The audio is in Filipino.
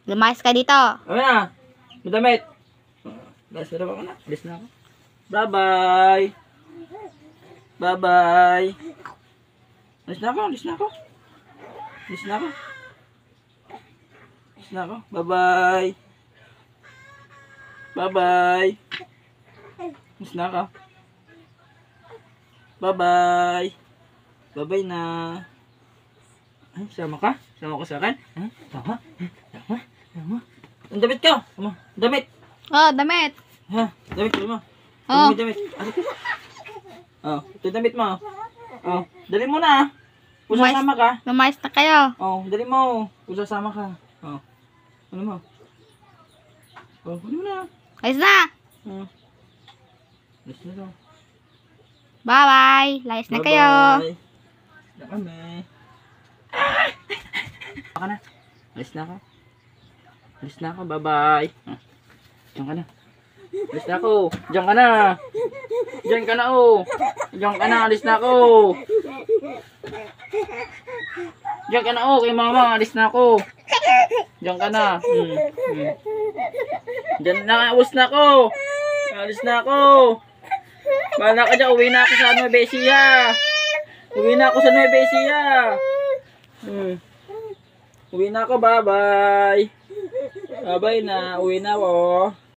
Lumayas ka dito. Ano na? Madamit. Guys, pero ako na. Alis na ako. Bye-bye. Bye-bye. Alis na ako. Alis na ako. Alis na ako. Alis na ako. Bye-bye. Bye-bye. Alis na ako. Bye-bye. Bye-bye na. Ay, sama ka? Sama ka sa akin? Sama? Sama? Sama? Ang damit ka? Sama? Damit? Oh, damit. Ha? Damit mo? Oh. Damit. Ano ito? Oh, ito damit mo. Oh, dali mo na. Kung sasama ka. Lumayas na kayo. Oh, dali mo. Kung sasama ka. Oh. Ano mo? Oh, ano mo na? Layas na. Oh. Alis na to. Bye-bye. Layas na kayo. Bye-bye. Na kami. Baka na. Alis na ako. Alis na ako. Bye-bye. Diyan ka na. Alis na ako. Diyan ka na. Diyan ka na, oh. Diyan ka na. Alis na ako. Diyan ka na, oh. Kay mama. Alis na ako. Diyan ka na. Diyan na. Alis na ako. Alis na ako. Bahala ka dyan. Uwi na ako sa Nueva Ecija. Uwi na ako sa Nueva Ecija. Uwi na ako. Bye-bye. Bye-bye na. Uwi na ako.